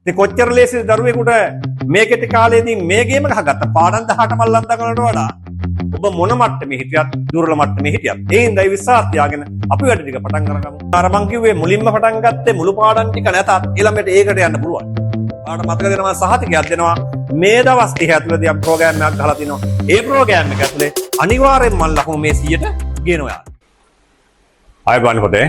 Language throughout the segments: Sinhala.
ඉතින් කොච්චර ලේසිද දරුවෙකුට මේ කෙටි කාලේදී මේ ගේම ගහගත්ත පාඩම් 18 මල්ලන් දකනට වඩා ඔබ මොන මට්ටමේ හිටියත් දුර්වල මට්ටමේ හිටියත් ඒ හින්දායි විශ්වාස තියාගෙන අපි වැඩ ටික පටන් අරගමු. අර මං කිව්වේ මුලින්ම පටන් ගත්තේ මුළු පාඩම් ටික නැතත් ඊළඟට ඒකට යන්න පුළුවන්. ඔයාලට මතක දෙනවා සහතිකයක් දෙනවා මේ දවස් 30 ඇතුළතදී අපි ප්‍රෝග්‍රෑම් එකක් ගහලා තිනවා. ඒ ප්‍රෝග්‍රෑම් එක ඇතුලේ අනිවාර්යෙන්ම මම ලකුණු මේ 100ට ගේනවා යාළුවා. ආයි බලන්න පොතේ.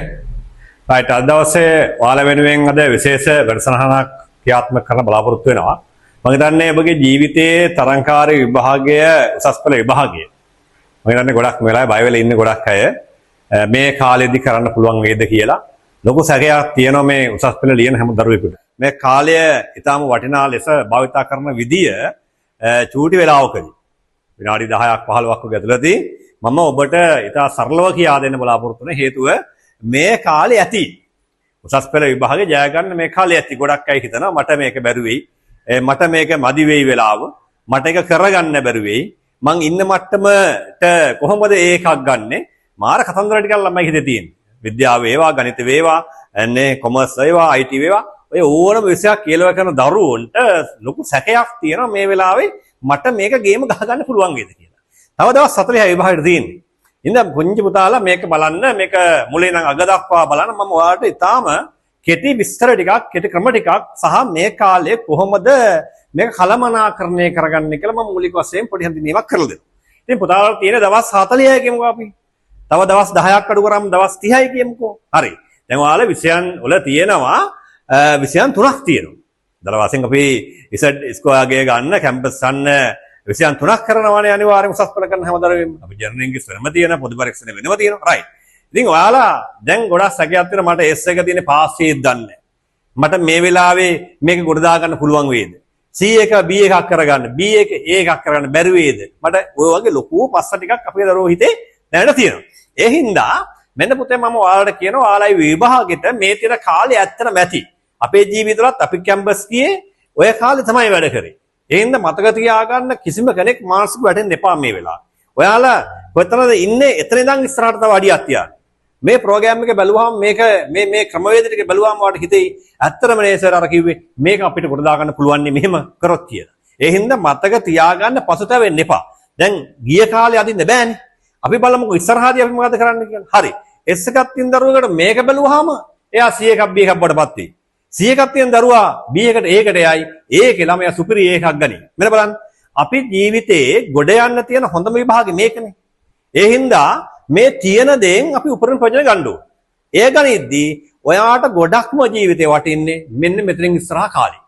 රයිට් අද දවසේ ඔයාලා වෙනුවෙන් අද විශේෂ වැඩසටහනක් ක්‍රියාත්මක කරන්න බලාපොරොත්තු වෙනවා. මම හිතන්නේ ඔබගේ ජීවිතයේ තරංකාරී විභාගය උසස් පෙළ විභාගය. මම හිතන්නේ ගොඩක් වෙලාවෙ බය වෙලා ඉන්නේ ගොඩක් අය මේ කාලෙදි කරන්න පුළුවන් වේද කියලා. ලොකු සැකයක් තියෙනවා මේ උසස් පෙළ ලියන හැම දරුවෙකුට. මේ කාලය ඊටාම වටිනා ලෙස භාවිතා කරන විදිය චූටි වෙලාවකදී විනාඩි 10ක් 15ක් වගේ ඇතුළතදී මම ඔබට ඊටා සරලව කියා දෙන්න බලාපොරොත්තු වෙන හේතුව මේ කාලේ ඇති උසස් පෙළ විභාගේ ජය ගන්න මේ කාලේ ඇති ගොඩක් අය හිතනවා මට මේක බැරි වෙයි මට මේක මදි වෙයි වෙලාව මට ඒක කරගන්න බැරි වෙයි මං ඉන්න මට්ටමට කොහොමද ඒකක් ගන්නෙ මාර කතන්දර ටිකක් ළමයි හිතේ තියෙන විද්‍යාව වේවා ගණිත වේවා එන්නේ කොමර්ස් වේවා IT වේවා ඔය ඕනම විෂයක් කියලා කරන දරුවන්ට ලොකු සැකයක් තියෙනවා මේ වෙලාවේ මට මේක ගේම ගහගන්න පුළුවන් වේද කියලා. තව දවස් 40යි විභාගෙට තියෙන්නේ. ඉතින් පුංචි පුතාලා මේක බලන්න මේක මුලින් නම් අග දක්වා බලන්න මම ඔයාලට ඊටාම කෙටි විස්තර ටිකක් කෙටි ක්‍රම ටිකක් සහ මේ කාලේ කොහොමද මේක කළමනාකරණය කරගන්නේ කියලා මම මූලික වශයෙන් පොඩි හඳුන්වීමක් කරලා දෙනවා. ඉතින් පුතාලාට තියෙන දවස් 40යි කියමුකෝ අපි. තව දවස් 10ක් අඩු කරාම දවස් 30යි කියමුකෝ. හරි. දැන් ඔයාලා විෂයන් වල තියෙනවා විෂයන් තුනක් තියෙනවා. දල වශයෙන් අපි ස්කෝයාගේ ගන්න කැම්පස් ගන්න විෂයන් තුනක් කරනවානේ අනිවාර්යයෙන්ම උසස් පෙළ කරන හැමදාම අපි ජර්නල් ඉංග්‍රීසි වෙනම තියෙනවා පොදු පරීක්ෂණ වෙනම තියෙනවා රයිට්. ඉතින් ඔයාලා දැන් ගොඩක් සැකයක් තියෙනවා මට S එක තියෙන පාස් වේද දන්නේ. මට මේ වෙලාවේ මේක ගොඩ දා ගන්න පුළුවන් වේද? C එක B එකක් කරගන්න B එක A එකක් කරගන්න බැරි වේද? මට ඔය වගේ ලොකු පස්ස ටිකක් අපේ දරුවෝ හිතේ දැනට තියෙනවා. ඒ හින්දා මෙන්න පුතේ මම ඔයාලට කියනවා ඔයාලයි විභාගෙට මේ තියෙන කාලේ ඇත්තටම ඇති. අපේ ජීවිතවලත් අපි කැම්පස් ගියේ ඔය කාලේ තමයි වැඩ කරේ. ඒ හින්දා මතක තියාගන්න කිසිම කෙනෙක් මානසික වැටෙන්න එපා මේ වෙලාව. ඔයාලා කොතනද ඉන්නේ එතන ඉඳන් ඉස්සරහට තව අඩියක් තියන්න. මේ ප්‍රෝග්‍රෑම් එක බැලුවාම මේක මේ ක්‍රමවේද ටික බැලුවාම ඔයාලට හිතෙයි ඇත්තටම නේ සර් අර කිව්වේ මේක අපිට කොට දා ගන්න පුළුවන් නේ මෙහෙම කරොත් කියලා. ඒ හින්දා මතක තියාගන්න පසුතැවෙන්න එපා. දැන් ගිය කාලේ අදින්න බෑනේ. අපි බලමුකෝ ඉස්සරහදී අපි මොකද කරන්න කියලා. හරි. S එකක් තියෙන දරුවෙකුට මේක බැලුවාම එයා C එකක් B එකක් බඩපත් වෙයි. C එකක් තියෙන දරුවා B එකට Aකට යයි ඒකේ ළමයා සුපිරි එකක් ගනි. මෙන්න බලන්න අපි ජීවිතේ ගොඩ යන්න තියෙන හොඳම විභාගෙ මේකනේ. ඒ හින්දා මේ තියෙන දේෙන් අපි උපරිම ප්‍රයෝජන ගන්න ඕනේ. ඒ ගණිද්දී ඔයාට ගොඩක්ම ජීවිතේ වටින්නේ මෙන්න මෙතනින් ඉස්සරහා කාලේ.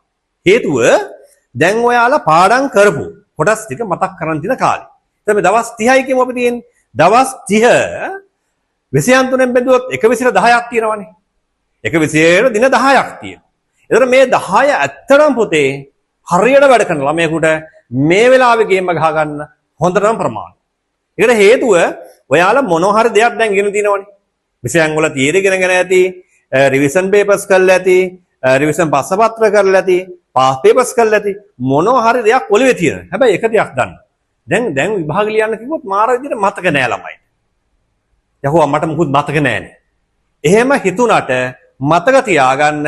හේතුව දැන් ඔයාලා පාඩම් කරපු කොටස් ටික මතක් කරන් තියෙන කාලේ. එතන මේ දවස් 30යි කියමු අපි තියෙන්නේ. දවස් 30 විෂයන් තුනෙන් බෙදුවොත් එක විෂයට 10ක් තියෙනවනේ. එක විෂයයට දින 10ක් තියෙනවා. එතකොට මේ 10 ඇත්තටම පුතේ හරියට වැඩ කරන ළමයෙකුට මේ වෙලාවේ ගේම ගහ ගන්න හොඳටම ප්‍රමාණයි. ඒකට හේතුව ඔයාලා මොනවා හරි දෙයක් දැන් ඉගෙන තියෙනවනේ. විෂයන් වල තියරි ඉගෙනගෙන ඇති, රිවිෂන් පේපර්ස් කරලා ඇති, රිවිෂන් පස්සපත්‍ර කරලා ඇති, පාස් පේපර්ස් කරලා ඇති මොනවා හරි දෙයක් ඔළුවේ තියෙන. හැබැයි එක දෙයක් දන්න. දැන් විභාග ලියන්න කිව්වොත් මාර විදිහට මතක නෑ ළමයිට. යහුවා මට මුකුත් මතක නෑනේ. එහෙම හිතුණට මතක තියාගන්න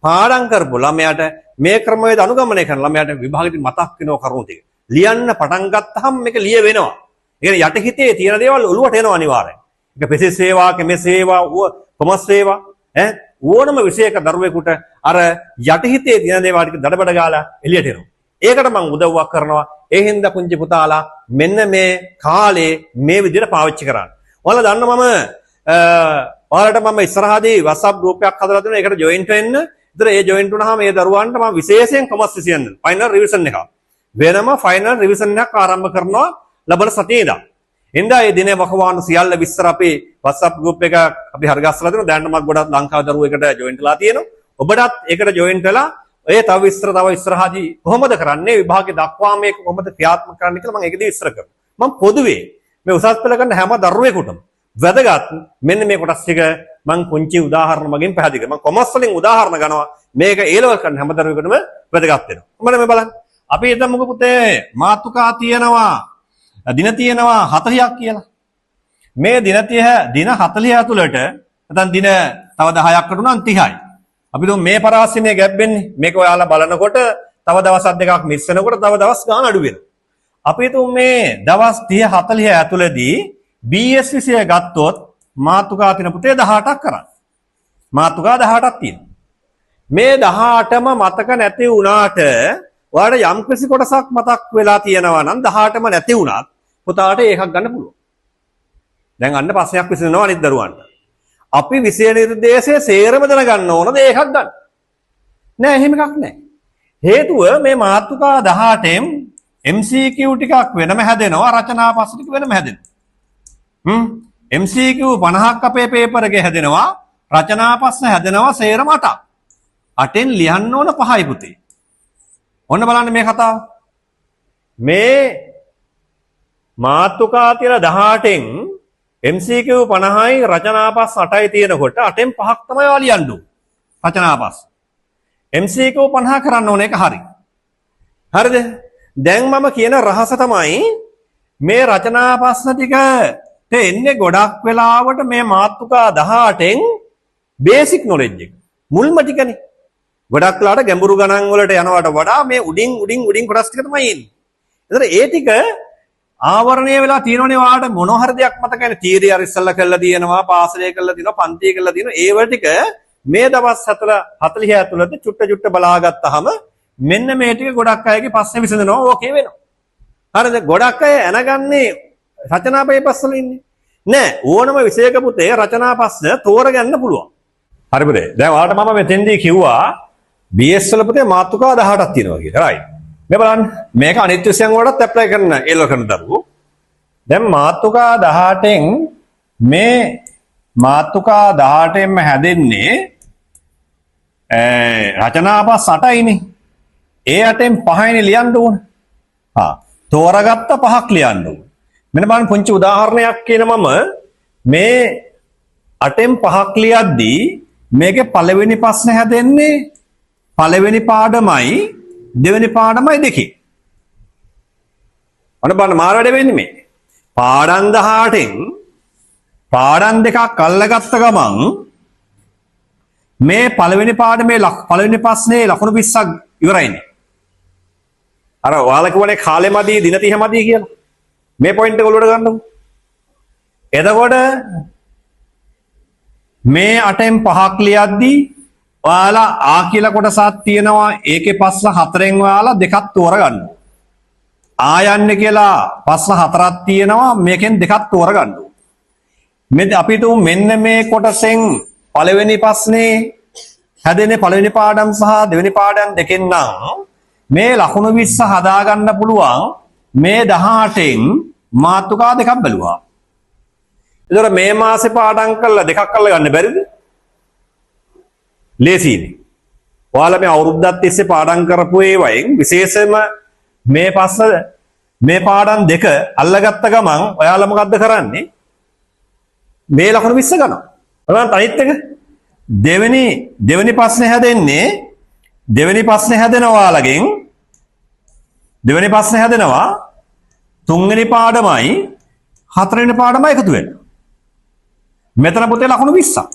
පාඩම් කරපු ළමයාට මේ ක්‍රමවේද අනුගමනය කරන ළමයාට විභාගෙදි මතක් වෙනව කරුණු ටික. ලියන්න පටන් ගත්තාම මේක ලිය වෙනවා. ඒ කියන්නේ යටිහිතේ තියෙන දේවල් ඔළුවට එනවා අනිවාර්යෙන්. ඒක පෙසිස් වේවා, කෙමෙස් වේවා, කොමර්ස් වේවා ඕනම විෂයක දරුවෙකුට අර යටිහිතේ තියෙන දේවල් ටික දඩබඩ ගාලා එළියට එනවා. ඒකට මම උදව්වක් කරනවා. ඒ හින්දා පුංචි පුතාලා මෙන්න මේ කාලේ මේ විදිහට පාවිච්චි කරන්න. ඔයාලා දන්න ඔයාලට මම ඉස්සරහදී WhatsApp group එකක් හදලා දෙනවා. ඒකට join වෙන්න. ඒතර ඒ join වුණාම මේ දරුවන්ට මම විශේෂයෙන් කොමර්ස් විෂයන් final revision එක. වෙනම final revision එකක් ආරම්භ කරනවා ලබන සතියේ ඉඳන්. එඳා මේ දිනේ වකවානු සියල්ල විස්තර අපේ WhatsApp group එක අපි හරගස්සලා දෙනවා. දැන් මම ගොඩක් ලංකාවේ දරුවෝ එකට join වෙලා තියෙනවා. ඔබටත් ඒකට join වෙලා ඔය තව විස්තර තව ඉස්සරහදී කොහොමද කරන්නේ විභාගේ දක්වා මේක කොහොමද ක්‍රියාත්මක කරන්න කියලා මම ඒකදී විස්තර කරනවා. මම පොදුවේ මේ උසස් පෙළ කරන හැම දරුවෙකුටම වැදගත් මෙන්න මේ කොටස් ටික මම පුංචි උදාහරණ මගින් පැහැදිලි කරනවා. මම කොමර්ස් වලින් උදාහරණ ගන්නවා. මේක A level කරන හැම දරුවෙකුටම වැදගත් වෙනවා. මම මේ බලන්න. අපි හිතමුකෝ පුතේ මාතෘකා තියෙනවා දින තියෙනවා 40ක් කියලා. මේ දින 40 ඇතුළට නැත්නම් දින තව 10ක් අඩු නම් 30යි. අපි දුම් මේ පරාසිනේ ගැබ්බෙන්නේ. මේක ඔයාලා බලනකොට තව දවස් දෙකක් මිස් වෙනකොට තව දවස් ගාන අඩු වෙනවා. අපි තුම් මේ දවස් 30 40 ඇතුළතදී BS විෂය ගත්තොත් මාතෘකා තියෙන පුතේ 18ක් කරන්න. මාතෘකා 18ක් තියෙනවා. මේ 18ම මතක නැති වුණාට ඔයාලට යම් කිසි කොටසක් මතක් වෙලා තියෙනවා නම් 18ම නැති වුණත් පුතාට ඒකක් ගන්න පුළුවන්. දැන් අන්න ප්‍රශ්නයක් විසඳනවා අනිත් දරුවන්ට. අපි විෂය නිර්දේශයේ සේරම දැනගන්න ඕනද ඒකක් ගන්න? නෑ එහෙම එකක් නෑ. හේතුව මේ මාතෘකා 18න් MCQ ටිකක් වෙනම හැදෙනවා රචනා ප්‍රශ්න ටික වෙනම හැදෙනවා. MCQ 50ක් අපේ පේපර් එකේ හැදෙනවා රචනා ප්‍රශ්න හැදෙනවා සේරම 8ක්. 8න් ලියන්න ඕන 5යි පුතේ. ඔන්න බලන්න මේ කතාව. මේ මාතෘකා තියලා 18න් MCQ 50යි රචනා ප්‍රශ්න 8යි තියෙනකොට 8න් 5ක් තමයි ඔයා ලියන්න ඕන. රචනා ප්‍රශ්න. MCQ 50 කරන්න ඕන එක හරි. හරිද? දැන් මම කියන රහස තමයි මේ රචනා ප්‍රශ්න ටිකට එන්නේ ගොඩක් වෙලාවට මේ මාතෘකා 18න් බේසික් නොලෙජ් එක. මුල්ම ටිකනේ. ගොඩක් වෙලාවට ගැඹුරු ගණන් වලට යනවට වඩා මේ උඩින් කොටස් ටික තමයි එන්නේ. ඒතර ඒ ටික ආවරණය වෙලා තියෙනවනේ ඔයාලට මොන හරි දෙයක් මතකයි. තීරිය අර ඉස්සල්ලා කරලා දිනනවා, පාසලේ කරලා දිනනවා, පන්තියේ කරලා දිනනවා. ඒව ටික මේ දවස් 40 ඇතුළත චුට්ට බලාගත්තාම මෙන්න මේ ටික ගොඩක් අයගේ ප්‍රශ්න විසඳනවා ඕකේ වෙනවා. හරිද? ගොඩක් අය ඇනගන්නේ රචනා පේපර්ස් වල ඉන්නේ. නෑ ඕනම විෂයක පුතේ රචනා ප්‍රශ්න තෝරගන්න පුළුවන්. හරි පුතේ. දැන් ඔයාලට මම මෙතෙන්දී කිව්වා BS වල පුතේ මාතෘකා 18ක් තියෙනවා කියලා. right. මේ බලන්න මේක අනිත් විෂයන් වලටත් ඇප්ලයි කරන ඒල කරන දරුවෝ. දැන් මාතෘකා 18න් මේ මාතෘකා 18න්ම හැදෙන්නේ රචනා ප්‍රශ්න 8යිනේ. ඒ 8න් 5යිනේ ලියන්න ඕන. තෝරාගත්ත 5ක් ලියන්න ඕන. මෙන්න බලන්න පුංචි උදාහරණයක් කියන මම මේ 8න් 5ක් ලියද්දී මේකේ පළවෙනි ප්‍රශ්න හැදෙන්නේ පළවෙනි පාඩමයි දෙවෙනි පාඩමයි දෙකේ. අන්න බලන්න මාර වැඩ වෙන්නේ මේ. පාඩම් 18න් පාඩම් දෙකක් අල්ලගත්ත ගමන් මේ පළවෙනි පාඩමේ පළවෙනි ප්‍රශ්නේ ලකුණු 20ක් ඉවරයිනේ. අර ඔයාලා කියවනේ කාලෙ මදි දින 30 මදි කියලා. මේ පොයින්ට් එක ඔලුවට ගන්නකො. එතකොට මේ 8න් 5ක් ලියද්දී ඔයාලා ආ කියලා කොටසක් තියෙනවා. ඒකේ ප්‍රශ්න 4න් ඔයාලා දෙකක් තෝරගන්න. ආ යන්නේ කියලා ප්‍රශ්න 4ක් තියෙනවා. මේකෙන් දෙකක් තෝරගන්න. මෙන්න අපි තුමු මෙන්න මේ කොටසෙන් පළවෙනි ප්‍රශ්නේ හැදෙන්නේ පළවෙනි පාඩම් සහ දෙවෙනි පාඩම් දෙකෙන් නම් මේ ලකුණු 20 හදා ගන්න පුළුවන් මේ 18න් මාතෘකා දෙකක් බැලුවා. ඒතර මේ මාසේ පාඩම් කරලා දෙකක් කරලා ගන්න බැරිද? ලේසියිනේ. ඔයාලා මේ අවුරුද්දක් තිස්සේ පාඩම් කරපු ඒවයින් විශේෂයෙන්ම මේ ප්‍රශ්න මේ පාඩම් දෙක අල්ලගත්ත ගමන් ඔයාලා මොකද්ද කරන්නේ? මේ ලකුණු 20 ගන්නවා. බලන්න අනිත් එක දෙවෙනි ප්‍රශ්නේ හැදෙන්නේ දෙවෙනි ප්‍රශ්නේ හැදෙනවා ඔයාලගෙන් දෙවෙනි ප්‍රශ්නේ හැදෙනවා තුන්වෙනි පාඩමයි හතරවෙනි පාඩමයි එකතු වෙනවා. මෙතන පුතේ ලකුණු 20ක්.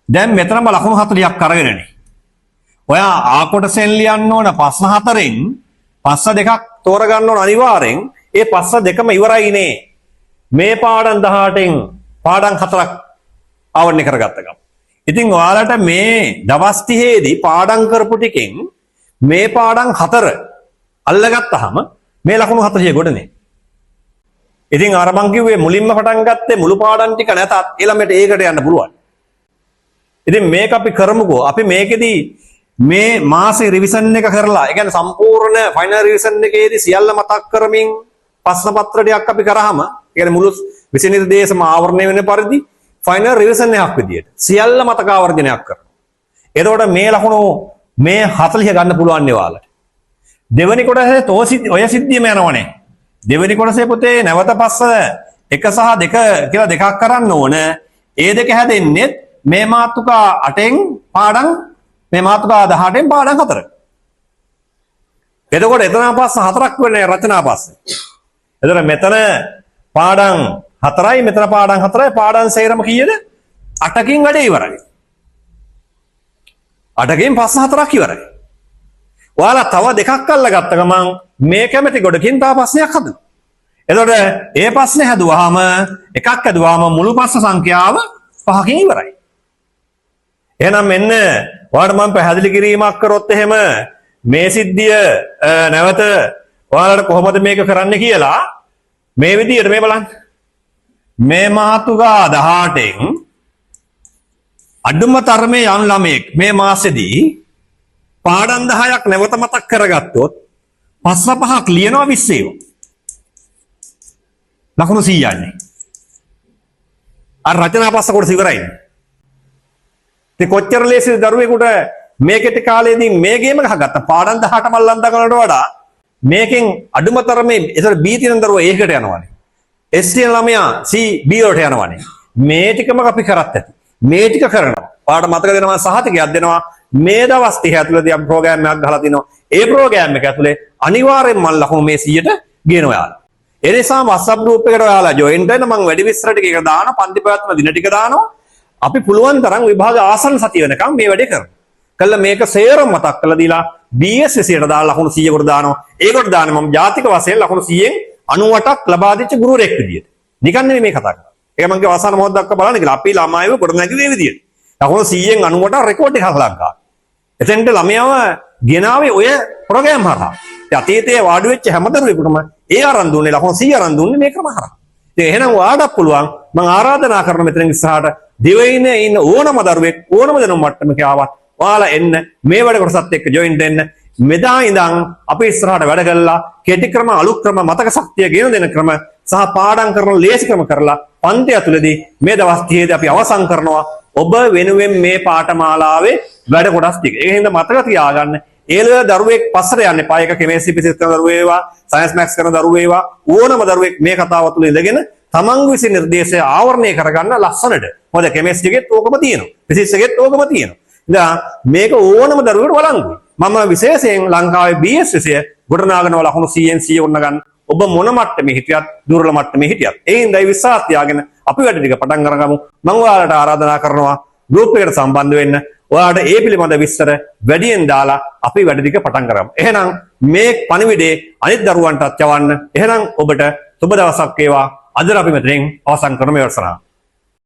දැන් මෙතනම ලකුණු 40ක් අරගෙනනේ. ඔයා ආ කොටසෙන් ලියන්න ඕන ප්‍රශ්න 4න් ප්‍රශ්න දෙකක් තෝරගන්න ඕන අනිවාර්යෙන්. ඒ ප්‍රශ්න දෙකම ඉවරයිනේ. මේ පාඩම් 18න් පාඩම් 4ක් ආවරණය කරගත්ත ගමන්. ඉතින් ඔයාලට මේ දවස් 30ේදී පාඩම් කරපු ටිකෙන් මේ පාඩම් 4 අල්ලගත්තාම මේ ලකුණු 40 ගොඩනේ. ඉතින් අර මං කිව්වේ මුලින්ම පටන් ගත්තේ මුළු පාඩම් ටික නැතත් ඊළඟට ඒකට යන්න පුළුවන්. ඉතින් මේක අපි කරමුකෝ. අපි මේකෙදී මේ මාසේ රිවිෂන් එක කරලා, ඒ කියන්නේ සම්පූර්ණ ෆයිනල් රිවිෂන් එකේදී සියල්ල මතක් කරමින් ප්‍රශ්න පත්‍ර ටිකක් අපි කරාම, ඒ කියන්නේ මුළු විෂය නිර්දේශම ආවරණය වෙන පරිදි ෆයිනල් රිවිෂන් එකක් විදියට සියල්ල මතක ආවර්ජනයක් කරනවා. එතකොට මේ ලකුණු මේ 40 ගන්න පුළුවන් නේ ඔයාලට. දෙවෙනි කොටසේ ඔය සිද්ධියම යනවනේ. දෙවෙනි කොටසේ පුතේ නැවත පස්ස 1 සහ 2 කියලා දෙකක් කරන්න ඕන. ඒ දෙක හැදෙන්නේ මේ මාතෘකා 8න් පාඩම් මේ මාතෘකා 18න් පාඩම් 4. එතකොට එතන පස්ස 4ක් වෙන්නේ රචනා පස්ස. එතකොට මෙතන පාඩම් 4යි මෙතන පාඩම් 4යි පාඩම් සේරම කීයද? 8කින් වැඩේ ඉවරයි. 8කින් පස්ස 4ක් ඉවරයි. ඔයාලා තව දෙකක් අල්ලගත්ත ගමන් මේ කැමැති ගොඩකින් තව ප්‍රශ්නයක් හදනවා. එතකොට ඒ ප්‍රශ්නේ හැදුවාම එකක් හැදුවාම මුළු ප්‍රශ්න සංඛ්‍යාව 5කින් ඉවරයි. එහෙනම් මෙන්න ඔයාලට මම පැහැදිලි කිරීමක් කරොත් එහෙම මේ සිද්ධිය නැවත ඔයාලට කොහොමද මේක කරන්න කියලා මේ විදිහට මේ බලන්න. මේ මාතෘකා 18න් අඩුම තරමේ යම් ළමයෙක් මේ මාසෙදී පාඩම් 10ක් නැවත මතක් කරගත්තොත් පස්ස පහක් ලියනවා 20 ඒවා. ලකුණු 100 යන්නේ. අර රචනා පස්ස කොටස ඉවරයි. ඉතින් කොච්චර ලේසිද දරුවෙකුට මේ කෙටි කාලේදී මේ ගේම ගහගත්ත පාඩම් 18 මල්ලන් දකනට වඩා මේකෙන් අඩුම තරමේ ඒතර B තියෙන දරුවා ඒකට යනවානේ. S තියෙන ළමයා C B වලට යනවානේ. මේ ටිකම අපි කරත් ඇති. මේ ටික කරනවා. ඔයාලට මතක දෙනවා සහතිකයක් දෙනවා. මේ දවස් 30 ඇතුළතදී අපි ප්‍රෝග්‍රෑම් එකක් ගහලා තිනවා. ඒ ප්‍රෝග්‍රෑම් එක ඇතුලේ අනිවාර්යෙන්ම මම ලකුණු මේ 100ට ගේනවා ඔයාලා. ඒ නිසා WhatsApp group එකට ඔයාලා join වෙන්න මම වැඩි විස්තර ටික එක දානවා. පන්ති පැවැත්ම දින ටික දානවා. අපි පුළුවන් තරම් විභාග ආසන්න සතිය වෙනකම් මේ වැඩේ කරමු. කළා මේක සේරම මතක් කරලා දීලා BS 100ට දාලා ලකුණු 100 කට දානවා. ඒකට දාන්නේ මම ජාතික වශයෙන් ලකුණු 100න් 98ක් ලබා දෙච්ච ගුරුවරයෙක් විදියට. නිකන් නෙමෙයි මේ කතා කරන්නේ. ඒක මම කිය අවසාන මොහොත දක්වා බලන්න කියලා. අපි ළමයිව ගොඩනැගි මේ විදියට. ලකුණු 100න් 98ක් රෙකෝඩ් එකක් ලංකාවේ. එතෙන්ට ළමයාව ගෙනාවේ ඔය ප්‍රෝග්‍රෑම් හරහා. ඉතින් අතීතයේ වාඩි වෙච්ච හැම දරුවෙකුටම ඒ අරන් දුන්නේ ලකුණු 100 අරන් දුන්නේ මේ ක්‍රම හරහා. ඉතින් එහෙනම් ඔයාලට පුළුවන් මම ආරාධනා කරන මෙතනින් ඉස්සරහට දිවයිනේ ඉන්න ඕනම දරුවෙක් ඕනම දෙනු මට්ටමක ආවත් ඔයාලා එන්න මේ වැඩ කොටසත් එක්ක ජොයින් වෙන්න. මෙදා ඉඳන් අපි ඉස්සරහට වැඩ කළා කෙටි ක්‍රම අලුත් ක්‍රම මතක ශක්තිය ගෙන දෙන ක්‍රම සහ පාඩම් කරන ලේසි ක්‍රම කරලා පන්ති ඇතුළේදී මේ දවස් 30දී අපි අවසන් කරනවා ඔබ වෙනුවෙන් මේ පාඨමාලාවේ වැඩ කොටස් ටික. ඒක හින්දා මතක තියාගන්න. ඒලව දරුවෙක් පස්සට යන්න එපා. ඒක කෙමිස්ට්‍රි ෆිසික්ස් කරන දරුවෝ වේවා, සයන්ස් මැත්ස් කරන දරුවෝ වේවා, ඕනම දරුවෙක් මේ කතාව තුළ ඉඳගෙන තමන් විසින් නිර්දේශය ආවරණය කරගන්න ලස්සනට. මොකද කෙමිස්ට්‍රි එකෙත් ඕකම තියෙනවා. ෆිසික්ස් එකෙත් ඕකම තියෙනවා. ඉතින් මේක ඕනම දරුවෙකුට වළංගුයි. මම විශේෂයෙන් ලංකාවේ BS විෂය ගොඩනගන ලකුණු 100න් 100 වුණ ගන්න ඔබ මොන මට්ටමේ හිටියත් දුර්වල මට්ටමේ හිටියත් ඒ හින්දායි විශ්වාස තියාගෙන අපි වැඩ ටික පටන් අරගමු. මම ඔයාලට ආරාධනා කරනවා ගෲප් එකට සම්බන්ධ වෙන්න. ඔයාලට ඒ පිළිබඳ විස්තර වැඩියෙන් දාලා අපි වැඩ ටික පටන් කරමු. එහෙනම් මේ පණිවිඩේ අනිත් දරුවන්ටත් යවන්න. එහෙනම් ඔබට සුබ දවසක් වේවා. අද අපි මෙතනින් අවසන් කරමු මේ වසර.